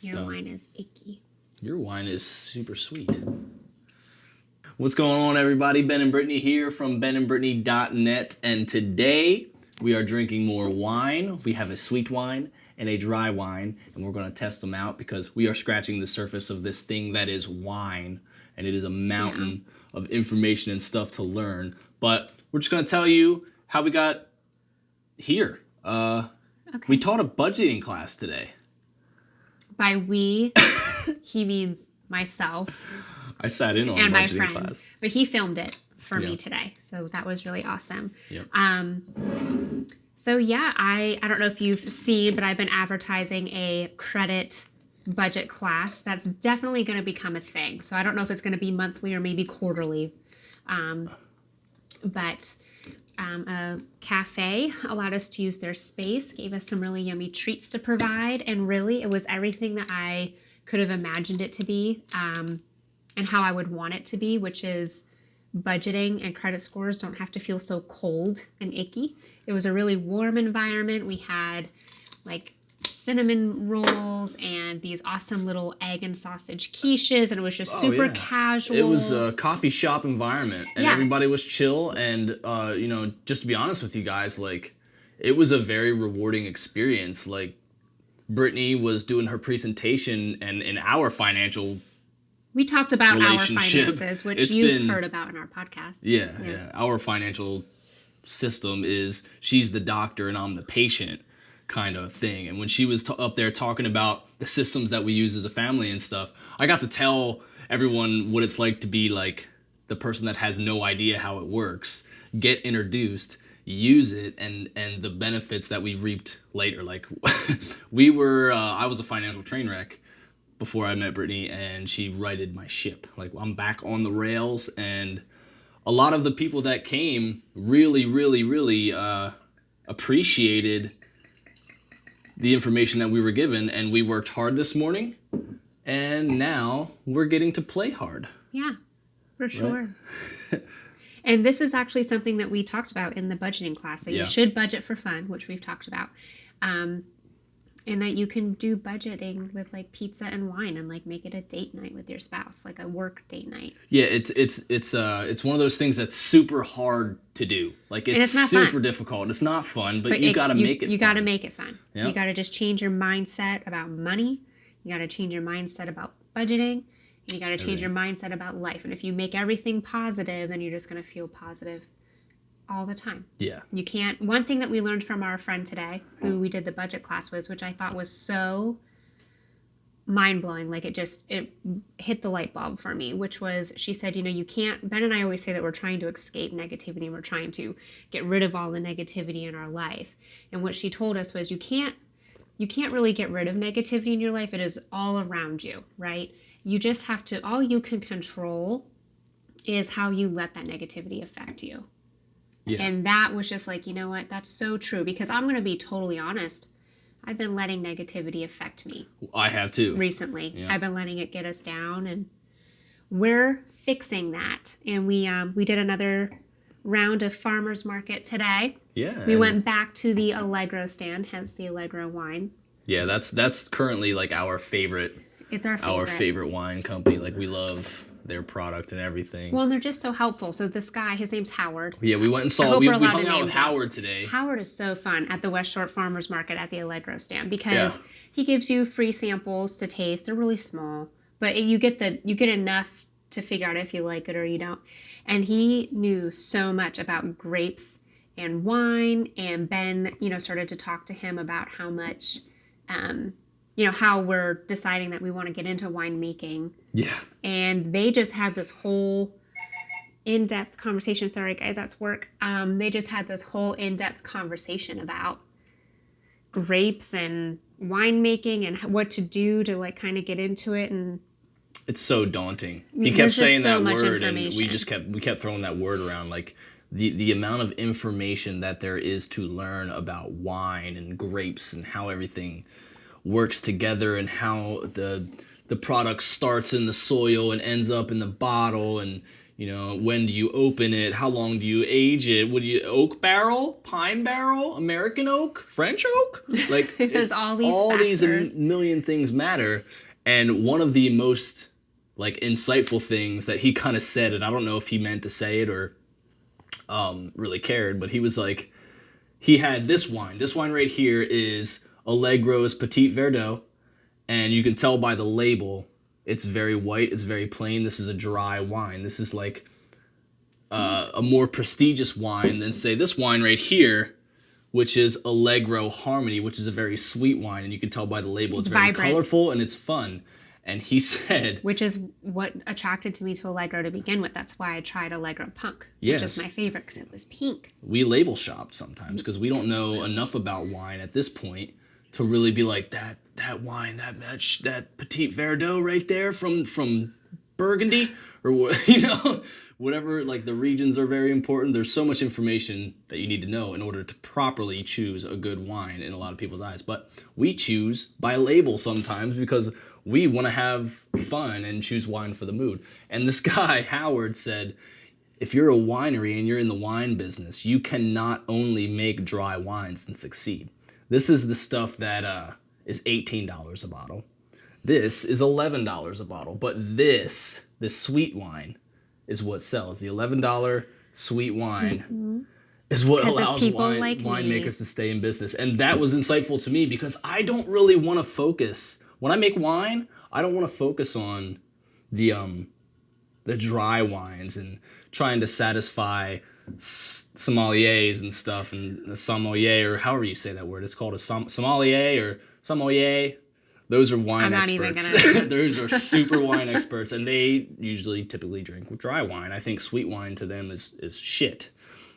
Your wine is icky. Your wine is super sweet. What's going on, everybody? Ben and Brittany here from benandbrittany.net, and today we are drinking more wine. We have a sweet wine and a dry wine, and we're going to test them out because we are scratching the surface of this thing that is wine, and it is a mountain of information and stuff to learn. But we're just going to tell you how we got here. We taught a budgeting class today. By we, he means myself. I sat in on and budgeting my friend, class. But he filmed it for me today, so that was really awesome. Yep. So yeah, I don't know if you've seen, but I've been advertising a credit budget class. That's definitely going to become a thing. So I don't know if it's going to be monthly or maybe quarterly. But a cafe allowed us to use their space, gave us some really yummy treats to provide, and really it was everything that I could have imagined it to be, and how I would want it to be, which is budgeting and credit scores don't have to feel so cold and icky. It was a really warm environment. We had like cinnamon rolls and these awesome little egg and sausage quiches, and it was just super casual. It was a coffee shop environment, and everybody was chill, and just to be honest with you guys, like, it was a very rewarding experience. Like, Brittany was doing her presentation, and in our financial we talked about our relationship, finances, which you've heard about in our podcast. Yeah. Our financial system is she's the doctor and I'm the patient kind of thing. And when she was up there talking about the systems that we use as a family and stuff, I got to tell everyone what it's like to be like the person that has no idea how it works, get introduced, use it, and the benefits that we reaped later. Like, I was a financial train wreck before I met Brittany, and she righted my ship. Like, I'm back on the rails, and a lot of the people that came really, really, really appreciated the information that we were given, and we worked hard this morning, and now we're getting to play hard. Yeah, for sure. Right? And this is actually something that we talked about in the budgeting class. So you should budget for fun, which we've talked about. And that you can do budgeting with like pizza and wine and like make it a date night with your spouse, like a work date night. Yeah, it's one of those things that's super hard to do. Like, it's super difficult. It's not fun, but you got to make it fun. You got to make it fun. Yep. You got to just change your mindset about money. You got to change your mindset about budgeting. And you got to change your mindset about life. And if you make everything positive, then you're just going to feel positive all the time. Yeah. You can't. One thing that we learned from our friend today, who we did the budget class with, which I thought was so mind-blowing, like it hit the light bulb for me, which was, she said, you can't, Ben and I always say that we're trying to escape negativity, and we're trying to get rid of all the negativity in our life. And what she told us was, you can't really get rid of negativity in your life. It is all around you, right? You just have to, all you can control is how you let that negativity affect you. Yeah. And that was just like, you know what? That's so true. Because I'm going to be totally honest. I've been letting negativity affect me. I have too. Recently. Yeah. I've been letting it get us down. And we're fixing that. And we did another round of farmer's market today. Yeah. We went back to the Allegro stand, hence the Allegro wines. Yeah, that's currently like our favorite. It's our favorite. Our favorite wine company. Like, we love their product and everything. Well, and they're just so helpful. So this guy, his name's Howard. Yeah, we went and saw, we hung out with Howard today. Howard is so fun at the West Shore Farmers Market at the Allegro stand because he gives you free samples to taste. They're really small, but you get enough to figure out if you like it or you don't. And he knew so much about grapes and wine, and Ben, started to talk to him about how much, how we're deciding that we want to get into winemaking. Yeah. And they just had this whole in-depth conversation. Sorry, guys, that's work. They just had this whole in-depth conversation about grapes and winemaking and what to do to like kind of get into it. And it's so daunting. He kept saying that word, and we kept throwing that word around. Like, the amount of information that there is to learn about wine and grapes and how everything works together, and how the product starts in the soil and ends up in the bottle, and when do you open it? How long do you age it? Would you oak barrel, pine barrel, American oak, French oak? Like There's all these factors. million things matter. And one of the most like insightful things that he kind of said, and I don't know if he meant to say it or really cared, but he was like, he had this wine. This wine right here is Allegro's Petit Verdot, and you can tell by the label, it's very white, it's very plain. This is a dry wine. This is like a more prestigious wine than, say, this wine right here, which is Allegro Harmony, which is a very sweet wine, and you can tell by the label it's very vibrant, colorful, and it's fun. And he said... Which is what attracted me to Allegro to begin with. That's why I tried Allegro Punk, yes, which is my favorite because it was pink. We label shop sometimes because we don't know enough about wine at this point to really be like, that wine, that Petit Verdot right there from Burgundy, or whatever. Like, the regions are very important. There's so much information that you need to know in order to properly choose a good wine in a lot of people's eyes. But we choose by label sometimes because we want to have fun and choose wine for the mood. And this guy, Howard, said, if you're a winery and you're in the wine business, you cannot only make dry wines and succeed. This is the stuff that is $18 a bottle. This is $11 a bottle. But this sweet wine is what sells. The $11 sweet wine is what allows winemakers to stay in business. And that was insightful to me because I don't really want to focus... When I make wine, I don't want to focus on the dry wines and trying to satisfy sommeliers and stuff, and a sommelier, or however you say that word. It's called a sommelier or sommelier. Those are wine experts. Those are super wine experts, and they typically drink dry wine. I think sweet wine to them is shit.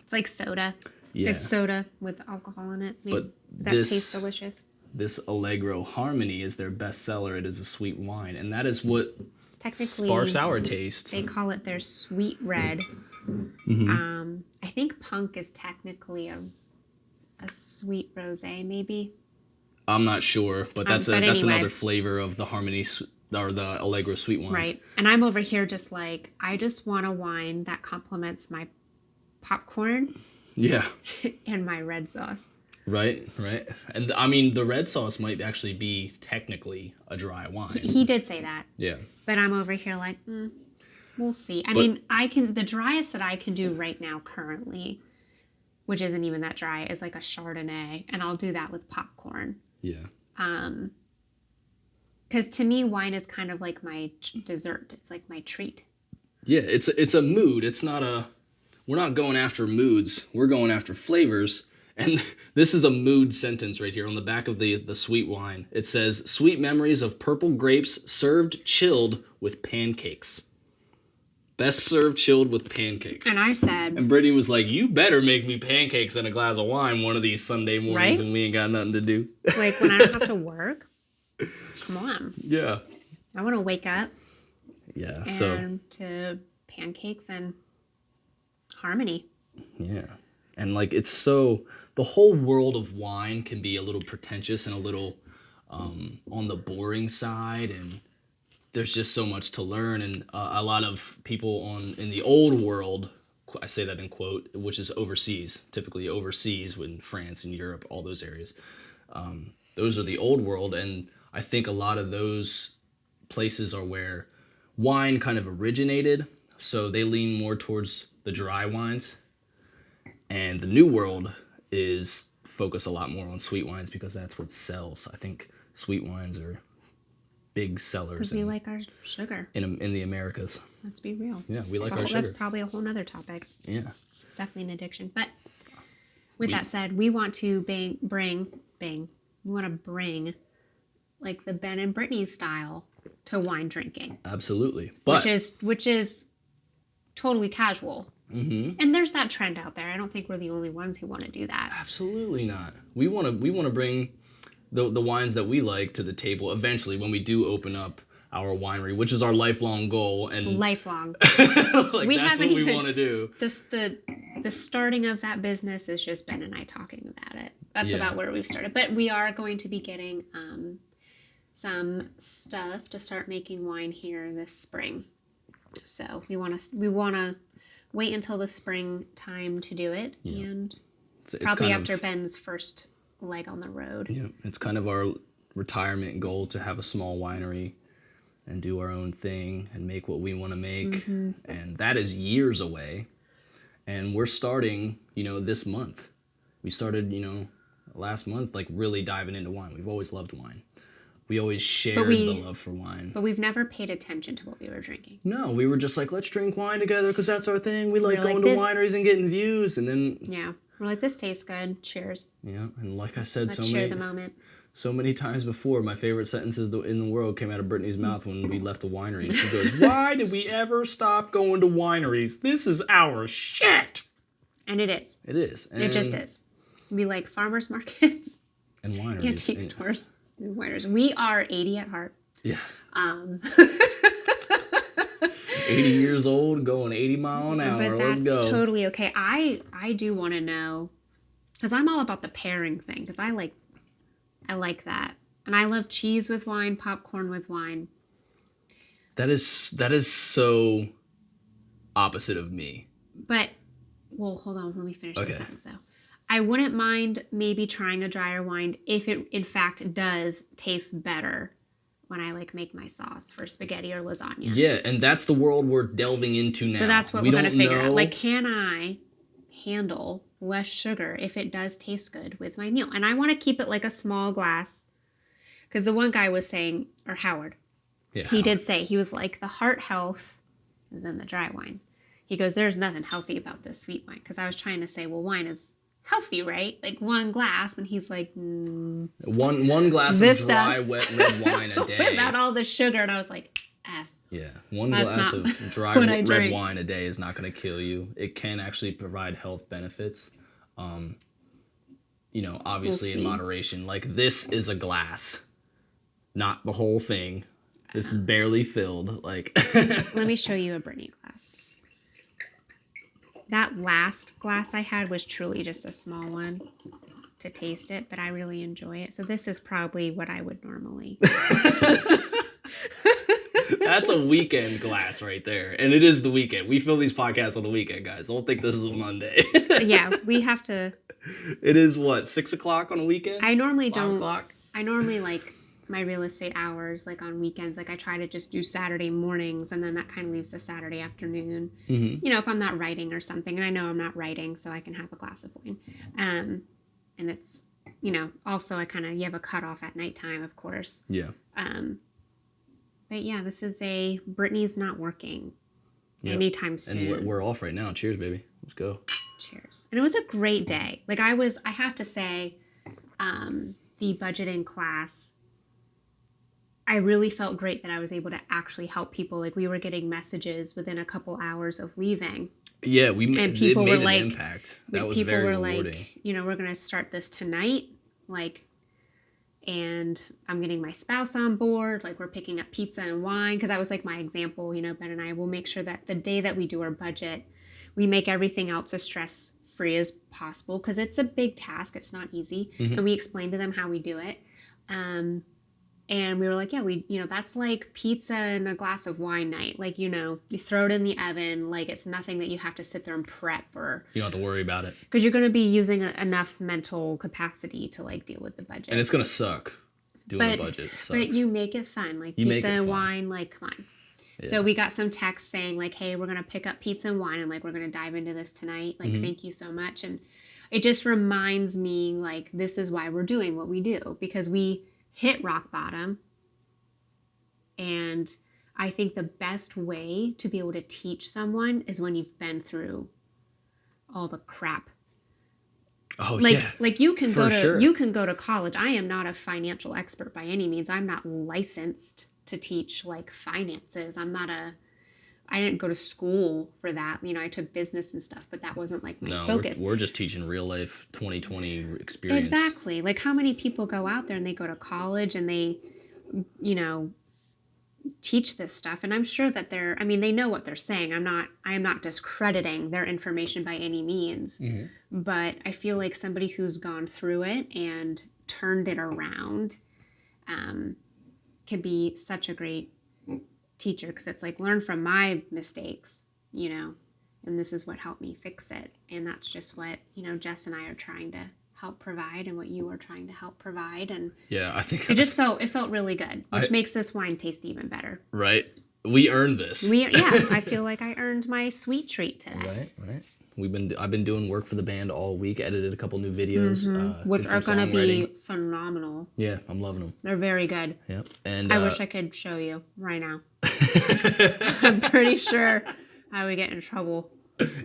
It's like soda. Yeah. It's soda with alcohol in it. But that tastes delicious. This Allegro Harmony is their best seller. It is a sweet wine, and that is what sparks our taste. They call it their sweet red. Mm-hmm. I think Punk is technically a sweet rosé, maybe. I'm not sure, but that's another flavor of the Harmony or the Allegro sweet wines. Right, and I'm over here just like, I just want a wine that complements my popcorn. Yeah. And my red sauce. Right. And I mean, the red sauce might actually be technically a dry wine. He did say that. Yeah. But I'm over here like, we'll see. I mean, the driest that I can do right now currently, which isn't even that dry, is like a Chardonnay. And I'll do that with popcorn. Yeah. Because to me, wine is kind of like my dessert. It's like my treat. Yeah, it's a mood. It's not we're not going after moods. We're going after flavors. And this is a mood sentence right here on the back of the sweet wine. It says, sweet memories of purple grapes served chilled with pancakes. Best served chilled with pancakes. And I said... And Brittany was like, you better make me pancakes and a glass of wine one of these Sunday mornings when we ain't got nothing to do. Like, when I don't have to work? Come on. Yeah. I want to wake up. Yeah, to pancakes and Harmony. Yeah. And like, it's so... The whole world of wine can be a little pretentious and a little on the boring side, and there's just so much to learn. And a lot of people in the old world, I say that in quote, which is overseas, typically overseas in France and Europe, all those areas. Those are the old world, and I think a lot of those places are where wine kind of originated, so they lean more towards the dry wines. And the new world is focus a lot more on sweet wines because that's what sells. I think sweet wines are big sellers. Because we like our sugar. In the Americas. Let's be real. Yeah, we like our sugar. That's probably a whole nother topic. Yeah. It's definitely an addiction. But with that said, we want to bring like the Ben and Brittany style to wine drinking. Absolutely. But which is totally casual. Mm-hmm. And there's that trend out there. I don't think we're the only ones who want to do that. Absolutely not. We want to bring the wines that we like to the table eventually when we do open up our winery, which is our lifelong goal. And lifelong. Like, that's what we want to do. The starting of that business is just Ben and I talking about it. That's about where we've started. But we are going to be getting some stuff to start making wine here this spring. So we want to wait until the springtime to do it, and it's probably kind after of, Ben's first leg on the road. yeah, it's kind of our retirement goal to have a small winery and do our own thing and make what we want to make. And that is years away. And we're starting, this month. We started, last month, like really diving into wine. We've always loved wine. We always shared the love for wine. But we've never paid attention to what we were drinking. No, we were just like, let's drink wine together because that's our thing. We like going to wineries and getting views. And then... Yeah. We're like, this tastes good. Cheers. Yeah, and like I said, Let's share the moment. So many times before, my favorite sentences in the world came out of Brittany's mouth when we left the winery. And she goes, why did we ever stop going to wineries? This is our shit! And it is. It is. And it just is. We like farmers markets. And wineries. Antique stores. And wineries. We are 80 at heart. Yeah. 80 years old, going 80 mile an hour. But Let's go. that's totally okay. I do want to know, because I'm all about the pairing thing, because I like that. And I love cheese with wine, popcorn with wine. That is so opposite of me. But, well, hold on. Let me finish the sentence, though. I wouldn't mind maybe trying a drier wine if it, in fact, does taste better when I make my sauce for spaghetti or lasagna. Yeah, and that's the world we're delving into now. So that's what we're going to figure out. Can I handle less sugar if it does taste good with my meal? And I want to keep it like a small glass. Because the one guy was saying, or Howard, he did say, he was like, the heart health is in the dry wine. He goes, there's nothing healthy about this sweet wine. Because I was trying to say, well, wine is healthy, right? Like one glass. And he's like, one glass of dry, wet red wine a day. Without all the sugar. And I was like, F. Yeah, one glass of dry red wine a day is not going to kill you. It can actually provide health benefits. Obviously in moderation. Like, this is a glass, not the whole thing. It's barely filled. Let me show you a Brittany glass. That last glass I had was truly just a small one to taste it, but I really enjoy it. So this is probably what I would normally. That's a weekend glass right there. And it is the weekend. We film these podcasts on the weekend, guys. Don't think this is a Monday. Yeah, we have to. It is what, 6 o'clock on a weekend? I normally 5 o'clock? I normally my real estate hours on weekends. I try to just do Saturday mornings, and then that kind of leaves the Saturday afternoon. Mm-hmm. If I'm not writing or something, and I know I'm not writing, so I can have a glass of wine. And it's, also you have a cutoff at nighttime, of course. Yeah. But yeah, this is Brittany's not working anytime soon. And we're off right now. Cheers, baby. Let's go. Cheers. And it was a great day. I have to say, the budgeting class, I really felt great that I was able to actually help people. We were getting messages within a couple hours of leaving. Yeah, and people were an impact. That was very rewarding. We're going to start this tonight. And I'm getting my spouse on board. We're picking up pizza and wine. Because that was my example. Ben and I will make sure that the day that we do our budget, we make everything else as stress-free as possible. Because it's a big task. It's not easy. Mm-hmm. And we explain to them how we do it. And we were like, yeah, that's like pizza and a glass of wine night. You throw it in the oven. It's nothing that you have to sit there and prep or... You don't have to worry about it. Because you're going to be using enough mental capacity to, deal with the budget. And it's going to suck. Doing the budget sucks. But you make it fun. Pizza and wine, come on. Yeah. So we got some texts saying, hey, we're going to pick up pizza and wine and, we're going to dive into this tonight. Mm-hmm. Thank you so much. And it just reminds me, this is why we're doing what we do. Because we... hit rock bottom, and I think the best way to be able to teach someone is when you've been through all the crap. Oh, yeah. You can you can go to college. I am not a financial expert by any means. I'm not licensed to teach finances. I didn't go to school for that. I took business and stuff, but that wasn't my focus. We're just teaching real life 2020 experience. Exactly. How many people go out there and they go to college and they, teach this stuff. And I'm sure that they know what they're saying. I am not discrediting their information by any means, mm-hmm. but I feel like somebody who's gone through it and turned it around can be such a great teacher, because it's like, learn from my mistakes, you know, and this is what helped me fix it. And that's just what, you know, Jess and I are trying to help provide, and what you are trying to help provide. And Yeah, I think it felt really good, which makes this wine taste even better. Right. We earned this. I feel like I earned my sweet treat today. Right. I've been doing work for the band all week, edited a couple new videos, Which are going to be phenomenal. Yeah, I'm loving them. They're very good. Yep. And I wish I could show you right now. I'm pretty sure I would get in trouble.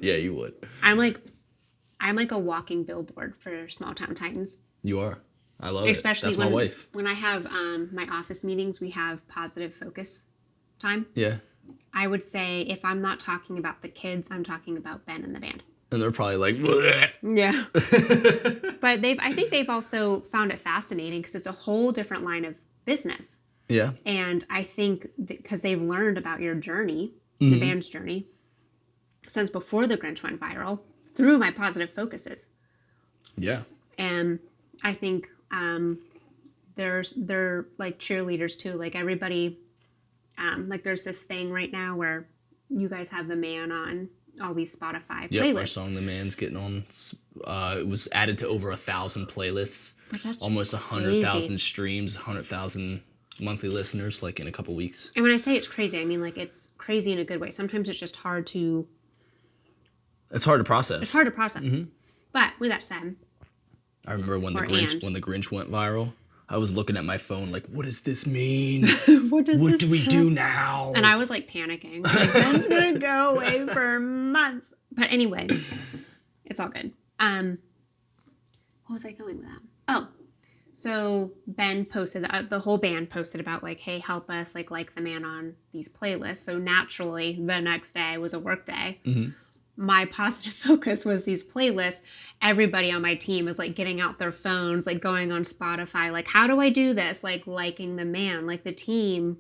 Yeah, you would. I'm like a walking billboard for Small Town Titans. You are. I love Especially it. That's my wife. When I have my office meetings, we have positive focus time. Yeah. I would say if I'm not talking about the kids, I'm talking about Ben and the band. And they're probably like, bleh. Yeah. But I think they've also found it fascinating because it's a whole different line of business. Yeah. And I think because they've learned about your journey, the band's journey, since before the Grinch went viral, through my positive focuses. Yeah. And I think they're like cheerleaders too. Like everybody, like there's this thing right now where you guys have the man on all these Spotify playlists. Yep, our song "The Man's" getting on. It was added to over 1,000 playlists, almost 100,000 streams, 100,000 monthly listeners, like in a couple weeks. And when I say it's crazy, I mean like it's crazy in a good way. Sometimes it's just hard to. It's hard to process. It's hard to process. But with that said, I remember when the Grinch went viral. I was looking at my phone like, what does this mean? What do we do now? And I was like panicking. Like, Ben's gonna go away for months. But anyway, it's all good. What was I going with that? Oh, so Ben posted, the whole band posted about like, hey, help us like the man on these playlists. So naturally, the next day was a work day. My positive focus was these playlists. Everybody on my team is like getting out their phones, like going on Spotify, like, how do I do this? Like liking the man, like the team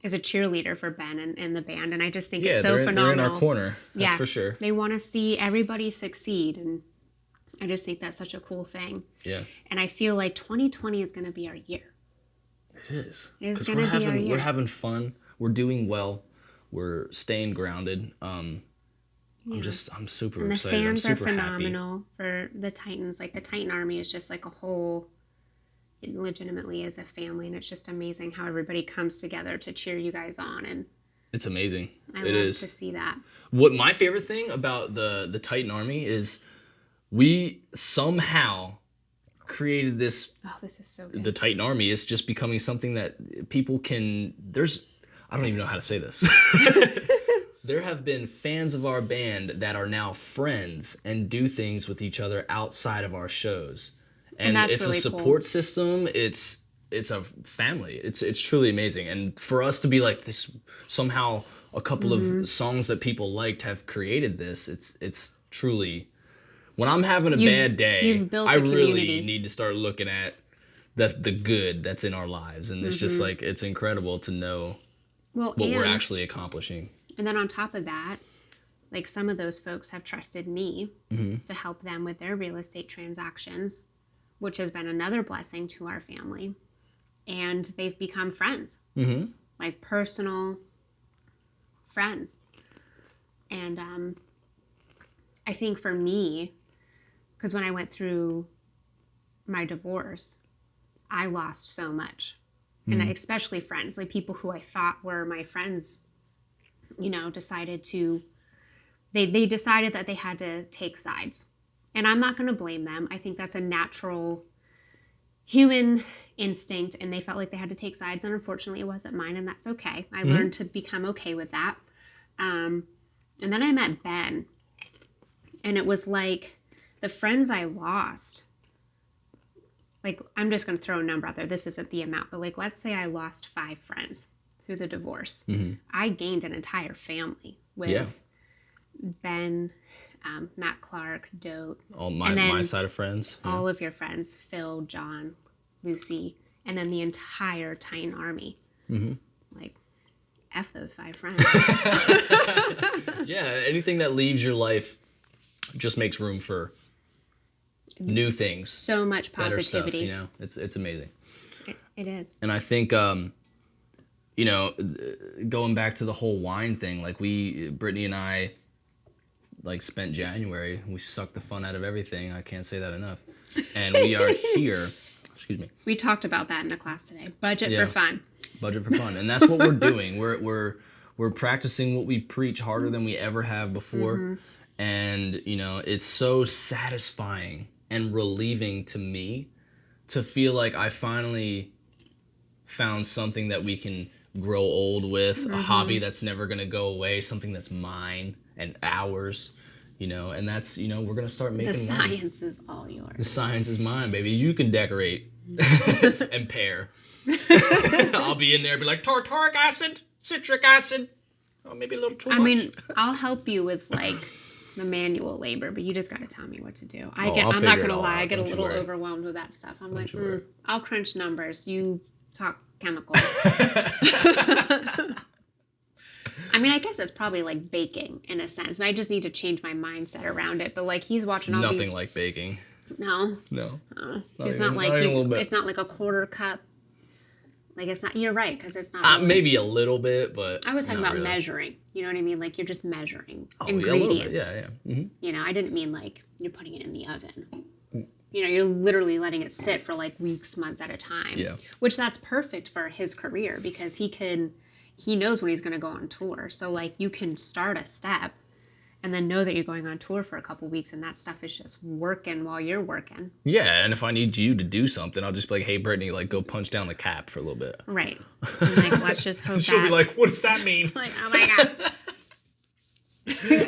is a cheerleader for Ben and the band. And I just think it's so phenomenal. They're in our corner. That's for sure. They want to see everybody succeed. And I just think that's such a cool thing. Yeah. And I feel like 2020 is going to be our year. It is. It's going to be our year. We're having fun. We're doing well. We're staying grounded. I'm super and excited. I'm super happy. The fans are phenomenal for the Titans. Like the Titan Army is just like a whole, it legitimately is a family, and it's just amazing how everybody comes together to cheer you guys on. And it's amazing. I love to see that. What my favorite thing about the Titan Army is we somehow created this. Oh, this is so good. The Titan Army is just becoming something that people can. I don't even know how to say this. There have been fans of our band that are now friends and do things with each other outside of our shows. And that's it's really a support system. It's a family. It's truly amazing. And for us to be like this, somehow a couple of songs that people liked have created this. It's truly, when I'm having a bad day, I really need to start looking at the good that's in our lives. And it's just like, it's incredible to know what we're actually accomplishing. And then on top of that, like some of those folks have trusted me to help them with their real estate transactions, which has been another blessing to our family. And they've become friends, like personal friends. And I think for me, because when I went through my divorce, I lost so much. And especially friends, like people who I thought were my friends, decided to, they decided that they had to take sides. And I'm not going to blame them. I think that's a natural human instinct, and they felt like they had to take sides, and unfortunately it wasn't mine, and that's okay. I learned to become okay with that. And then I met Ben, and it was like the friends I lost, like I'm just going to throw a number out there. This isn't the amount, but like let's say I lost 5 friends through the divorce. I gained an entire family with Ben, Matt Clark, Dote. All my side of friends. All of your friends, Phil, John, Lucy, and then the entire Titan Army. Like, F those 5 friends. Yeah, anything that leaves your life just makes room for new things. So much positivity. Stuff, it's amazing. It is. And I think you know, going back to the whole wine thing, like Brittany and I, like spent January, we sucked the fun out of everything. I can't say that enough. And we are here. Excuse me. We talked about that in the class today. Budget for fun. Budget for fun, and that's what we're doing. We're practicing what we preach harder than we ever have before, and you know, it's so satisfying and relieving to me to feel like I finally found something that we can grow old with, a hobby that's never gonna go away, something that's mine and ours, you know, and that's, you know, we're gonna start making The money. science is all yours. The science is mine, baby. You can decorate and pair. I'll be in there, be like tartaric acid, citric acid. Oh, maybe a little too much. I mean, I'll help you with like the manual labor, but you just got to tell me what to do. I'm not gonna lie, I get a little overwhelmed with that stuff. I'm like, I'll crunch numbers. You talk chemicals. I mean, I guess it's probably like baking in a sense. I just need to change my mindset around it. But like he's watching all these. Nothing like baking. No. It's not like it's not like a quarter cup. Like it's not. You're right, because it's not. Really, maybe a little bit, but I was talking about really. Measuring. You know what I mean? Like you're just measuring ingredients. Yeah. You know, I didn't mean like you're putting it in the oven. You know, you're literally letting it sit for like weeks, months at a time. Yeah. Which that's perfect for his career because he knows when he's going to go on tour. So like you can start a step and then know that you're going on tour for a couple weeks and that stuff is just working while you're working. Yeah, and if I need you to do something, I'll just be like, hey, Brittany, like go punch down the cap for a little bit. Right. And like, let's just hope She'll be like, what does that mean? Like, oh my God.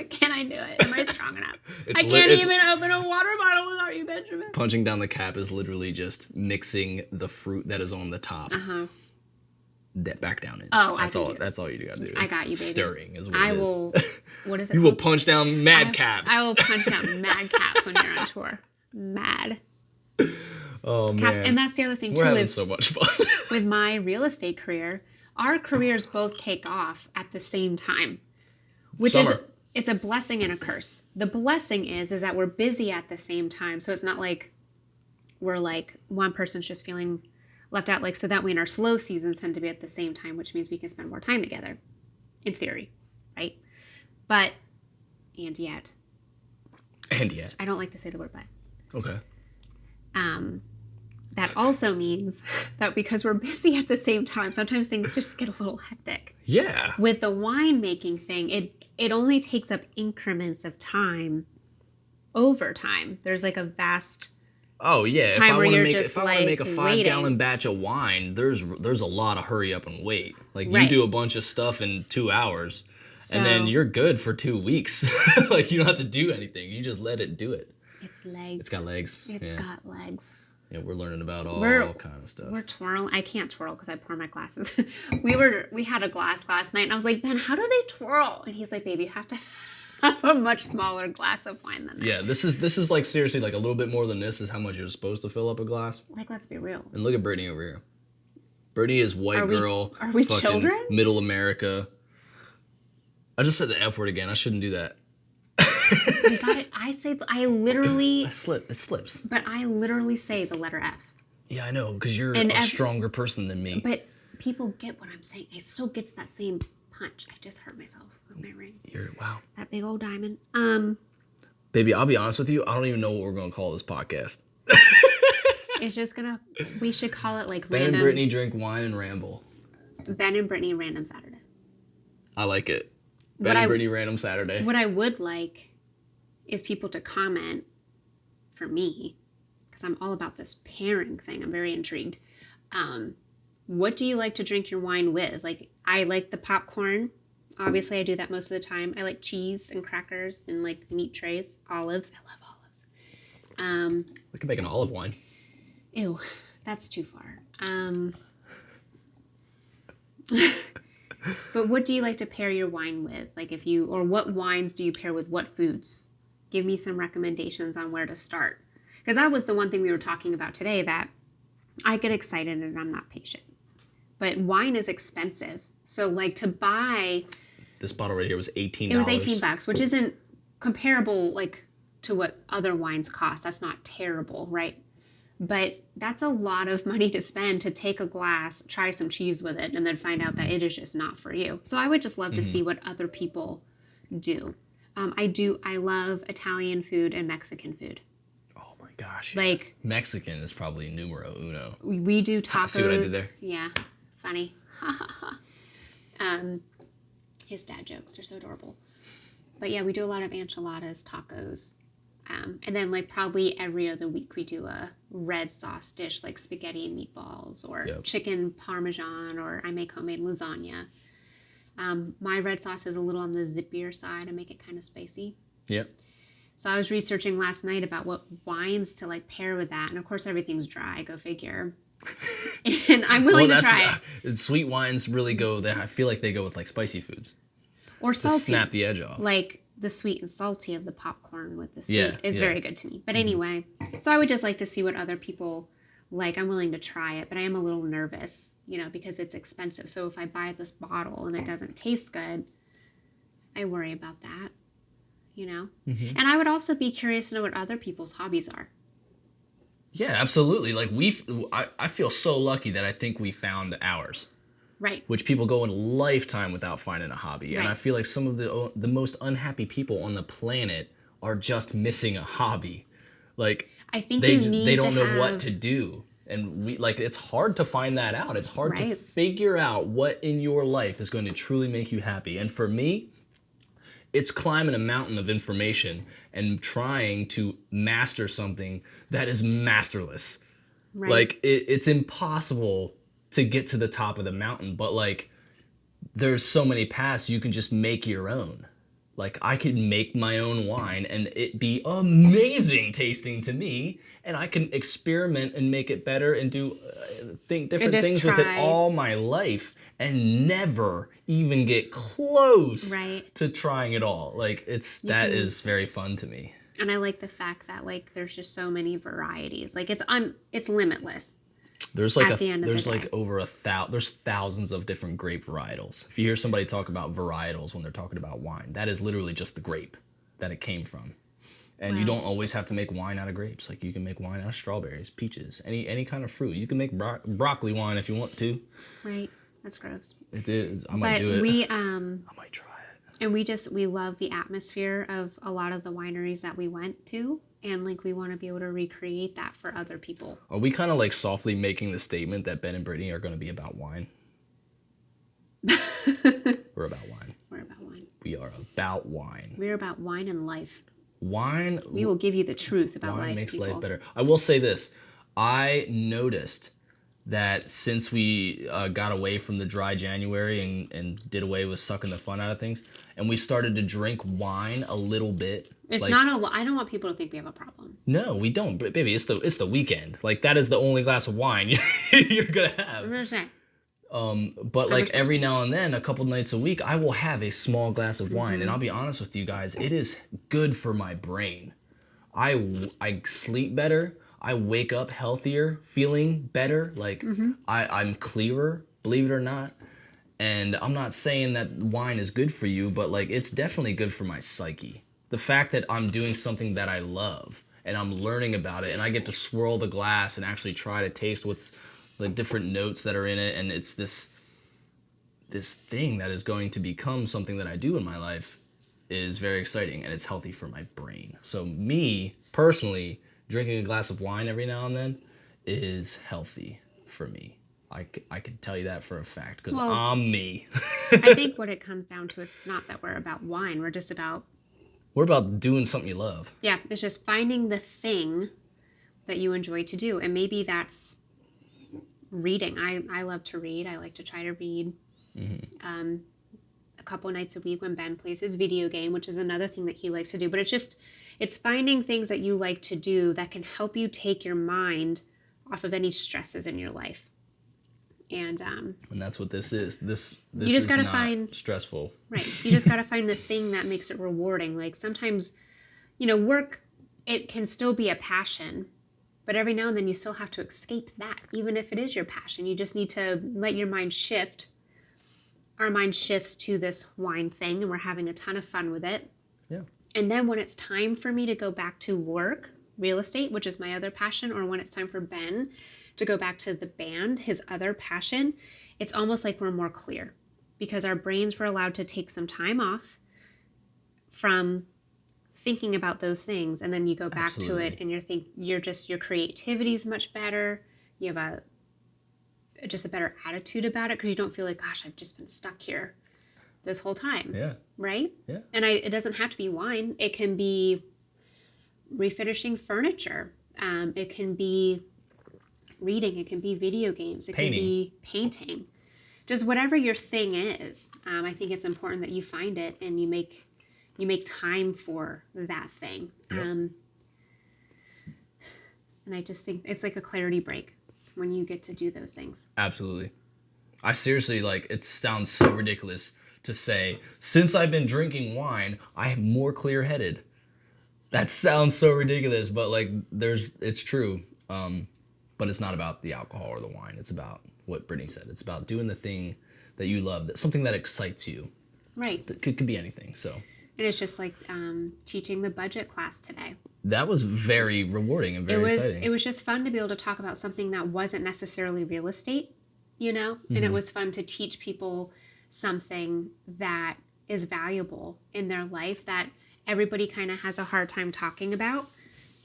Can I do it? Am I strong enough? I can't even open a water bottle without you, Benjamin. Punching down the cap is literally just mixing the fruit that is on the top. Back down in. Oh, That's all you gotta do. I got you, baby. Stirring is what I it is. will. What is it? You will punch down mad caps. I will punch down mad caps when you're on tour. Mad. Oh Caps. man. And that's the other thing We're too. having so much fun. With my real estate career, our careers both take off at the same time, which is it's a blessing and a curse. The blessing is that we're busy at the same time, so it's not like we're like one person's just feeling left out. Like so that way, in our slow seasons tend to be at the same time, which means we can spend more time together, in theory, right? But and yet, I don't like to say the word but. Okay. That also means that because we're busy at the same time, sometimes things just get a little hectic. Yeah. With the winemaking thing, it only takes up increments of time over time. There's like a vast Oh yeah. If time I where want to you're make just if I want to make a like 5-gallon batch of wine, there's a lot of hurry up and wait. Like you Right. do a bunch of stuff in 2 hours, So- and then you're good for 2 weeks. Like you don't have to do anything. You just let it do it. It's legs. It's got legs. It's got legs. Yeah, we're learning about all kind of stuff. We're twirling. I can't twirl because I pour my glasses. We had a glass last night, and I was like, Ben, how do they twirl? And he's like, baby, you have to have a much smaller glass of wine than that. Yeah, this is like seriously like a little bit more than this is how much you're supposed to fill up a glass. Like, let's be real. And look at Brittany over here. Brittany is white girl. Are we fucking children? Middle America. I just said the F word again. I shouldn't do that. You got it. I literally. It slips. But I literally say the letter F. Yeah, I know, because you're a stronger person than me. But people get what I'm saying. It still gets that same punch. I just hurt myself with my ring. Wow. That big old diamond. Baby, I'll be honest with you. I don't even know what we're going to call this podcast. It's just we should call it like Ben random. and Brittany drink wine and ramble. Ben and Brittany Random Saturday. I like it. Ben and Brittany Random Saturday. What I would like is people to comment for me, because I'm all about this pairing thing. I'm very intrigued. What do you like to drink your wine with? Like, I like the popcorn. Obviously, I do that most of the time. I like cheese and crackers and like meat trays, olives. I love olives. We can make an olive wine. Ew, that's too far. But what do you like to pair your wine with? Like or what wines do you pair with what foods? Give me some recommendations on where to start. Because that was the one thing we were talking about today, that I get excited and I'm not patient. But wine is expensive. So like to buy... This bottle right here was $18. It was $18, which isn't comparable like to what other wines cost. That's not terrible, right? But that's a lot of money to spend to take a glass, try some cheese with it, and then find out that it is just not for you. So I would just love to see what other people do. I love Italian food and Mexican food. Oh my gosh. Like, Mexican is probably numero uno. we do tacos. See what I did there? Yeah, funny. His dad jokes are so adorable. But yeah, we do a lot of enchiladas, tacos. And then like probably every other week we do a red sauce dish like spaghetti and meatballs or chicken parmesan, or I make homemade lasagna. My red sauce is a little on the zippier side. I make it kind of spicy. Yep. So I was researching last night about what wines to like pair with that. And of course everything's dry, go figure. And I'm willing to try it. Sweet wines really go, I feel like they go with like spicy foods. Or salty. To snap the edge off. Like the sweet and salty of the popcorn with the sweet is very good to me. But anyway, so I would just like to see what other people like. I'm willing to try it, but I am a little nervous, because it's expensive. So if I buy this bottle and it doesn't taste good, I worry about that, And I would also be curious to know what other people's hobbies are. Yeah, absolutely. Like I feel so lucky that I think we found ours. Right. Which people go a lifetime without finding a hobby. Right. And I feel like some of the most unhappy people on the planet are just missing a hobby. Like I think they don't know what to do. And it's hard to find that out. It's hard to figure out what in your life is going to truly make you happy. And for me, it's climbing a mountain of information and trying to master something that is masterless. Right. Like it's impossible to get to the top of the mountain, but like there's so many paths you can just make your own. Like I could make my own wine and it be amazing tasting to me, and I can experiment and make it better and do different things with it all my life and never even get close to trying it all. Like that is very fun to me. And I like the fact that like there's just so many varieties. Like it's limitless. There's like over there's thousands of different grape varietals. If you hear somebody talk about varietals when they're talking about wine, that is literally just the grape that it came from. And you don't always have to make wine out of grapes. Like you can make wine out of strawberries, peaches, any kind of fruit. You can make broccoli wine if you want to. Right. That's gross. It is. I might do it. I might try it. And we love the atmosphere of a lot of the wineries that we went to. And like we want to be able to recreate that for other people. Are we kind of like softly making the statement that Ben and Brittany are going to be about wine? We're about wine. We're about wine. We are about wine. We're about wine and life. Wine. We will give you the truth about life. Wine makes life better. I will say this. I noticed that since we got away from the dry January and did away with sucking the fun out of things, and we started to drink wine a little bit. It's like, I don't want people to think we have a problem. No, we don't. But baby, it's the weekend. Like that is the only glass of wine you're gonna have. I'm gonna say. But like every now and then, a couple nights a week, I will have a small glass of wine, and I'll be honest with you guys, it is good for my brain. I sleep better. I wake up healthier, feeling better. Like I'm clearer, believe it or not. And I'm not saying that wine is good for you, but like it's definitely good for my psyche. The fact that I'm doing something that I love and I'm learning about it and I get to swirl the glass and actually try to taste what's the different notes that are in it, and it's this thing that is going to become something that I do in my life is very exciting, and it's healthy for my brain. So me, personally, drinking a glass of wine every now and then is healthy for me. I can tell you that for a fact because I'm me. I think what it comes down to, it's not that we're about wine. We're just about... We're about doing something you love. Yeah, it's just finding the thing that you enjoy to do. And maybe that's reading. I love to read. I like to try to read a couple nights a week when Ben plays his video game, which is another thing that he likes to do. But it's finding things that you like to do that can help you take your mind off of any stresses in your life. And that's what this is. This you just is gotta not find, stressful. Right. You just got to find the thing that makes it rewarding. Like sometimes, work, it can still be a passion, but every now and then you still have to escape that. Even if it is your passion, you just need to let your mind shift. Our mind shifts to this wine thing, and we're having a ton of fun with it. Yeah. And then when it's time for me to go back to work, real estate, which is my other passion, or when it's time for Ben to go back to the band, his other passion, it's almost like we're more clear because our brains were allowed to take some time off from thinking about those things, and then you go back to it and your creativity is much better. You have just a better attitude about it because you don't feel like, gosh, I've just been stuck here this whole time. Yeah. Right? Yeah. And it doesn't have to be wine. It can be refinishing furniture. It can be reading. It can be video games. It can be painting. Just whatever your thing is. I think it's important that you find it and you make time for that thing. Yep. And I just think it's like a clarity break when you get to do those things. Absolutely. I seriously, like, it sounds so ridiculous to say, since I've been drinking wine, I am more clear-headed. That sounds so ridiculous, but, like, it's true. But it's not about the alcohol or the wine. It's about what Brittany said. It's about doing the thing that you love, something that excites you. Right. It could be anything, so. And it's just like teaching the budget class today. That was very rewarding and very exciting. It was just fun to be able to talk about something that wasn't necessarily real estate, and it was fun to teach people something that is valuable in their life that everybody kind of has a hard time talking about.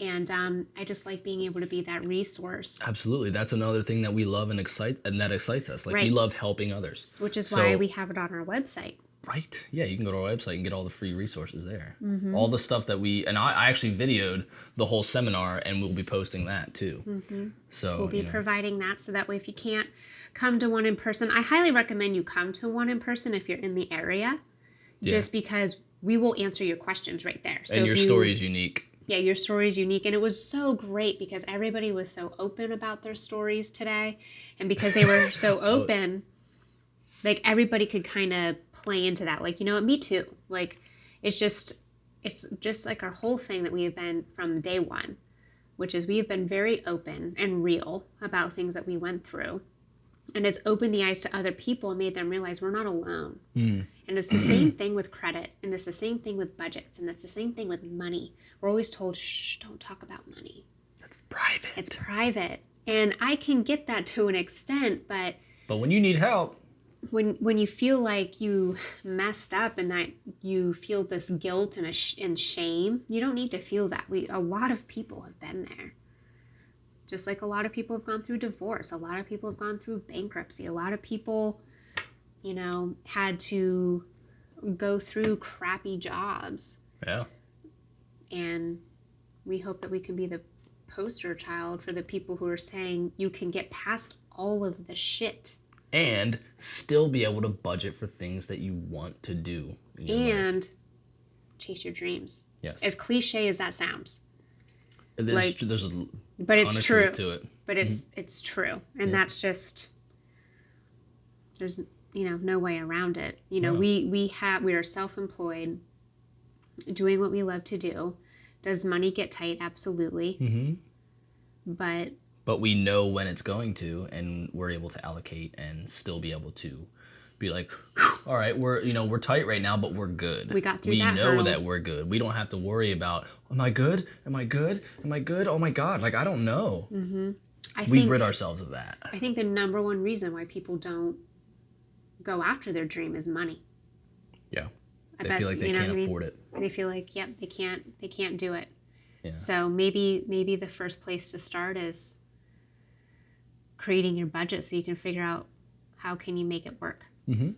And I just like being able to be that resource. Absolutely. That's another thing that we love and that excites us. Like, we love helping others. Which is why we have it on our website. Right. Yeah, you can go to our website and get all the free resources there. All the stuff that I actually videoed the whole seminar, and we'll be posting that too. So we'll be providing that, so that way if you can't come to one in person, I highly recommend you come to one in person if you're in the area, just because we will answer your questions right there. So and your story is unique. Yeah, your story is unique. And it was so great because everybody was so open about their stories today. And because they were so open, like, everybody could kind of play into that. Like, me too. Like, it's just like our whole thing that we have been from day one, which is we have been very open and real about things that we went through. And it's opened the eyes to other people and made them realize we're not alone. And it's the same thing with credit. And it's the same thing with budgets. And it's the same thing with money. We're always told, shh, don't talk about money. That's private. It's private. And I can get that to an extent, but when you need help, when you feel like you messed up and that you feel this guilt and shame, you don't need to feel that. A lot of people have been there. Just like a lot of people have gone through divorce. A lot of people have gone through bankruptcy. A lot of people, had to go through crappy jobs. Yeah. And we hope that we can be the poster child for the people who are saying you can get past all of the shit. And still be able to budget for things that you want to do in your life. Chase your dreams. Yes. As cliche as that sounds. There's a but ton it's of true. truth to it. But it's true. And that's just, there's no way around it. We are self-employed, doing what we love to do. Does money get tight? Absolutely. But we know when it's going to, and we're able to allocate and still be able to be like, all right, we're tight right now, but we're good. We got through that. We know hurdle. That we're good. We don't have to worry about, am I good? Am I good? Am I good? Oh my God, like, I don't know. We've rid ourselves of that. I think the number one reason why people don't go after their dream is money. Yeah. They feel like they can't afford it. They feel like, they can't do it. Yeah. So maybe the first place to start is creating your budget so you can figure out how can you make it work. Yeah.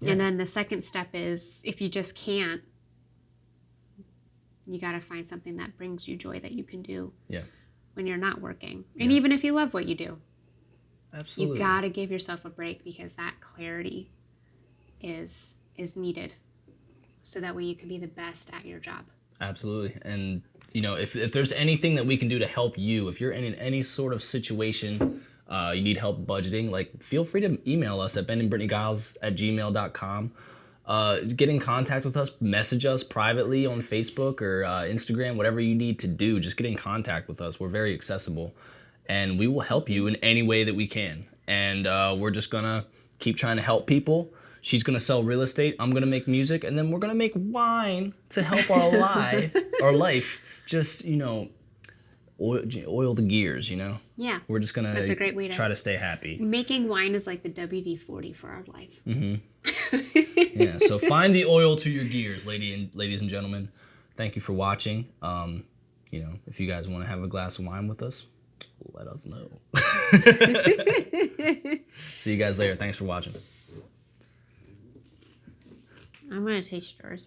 And then the second step is, if you just can't, you got to find something that brings you joy that you can do when you're not working. And even if you love what you do, absolutely, you got to give yourself a break, because that clarity is needed, so that way you can be the best at your job. Absolutely. And if there's anything that we can do to help you, if you're in any sort of situation, you need help budgeting, like, feel free to email us at benandbrittanygiles@gmail.com. Get in contact with us, message us privately on Facebook or Instagram, whatever you need to do. Just get in contact with us. We're very accessible, and we will help you in any way that we can. And we're just going to keep trying to help people. She's going to sell real estate. I'm going to make music, and then we're going to make wine to help our life just, oil the gears, you know? Yeah. We're just going That's a great way to try to stay happy. Making wine is like the WD-40 for our life. Yeah, so find the oil to your gears, ladies and gentlemen. Thank you for watching. You know, if you guys want to have a glass of wine with us, let us know. See you guys later. Thanks for watching. I'm going to taste yours.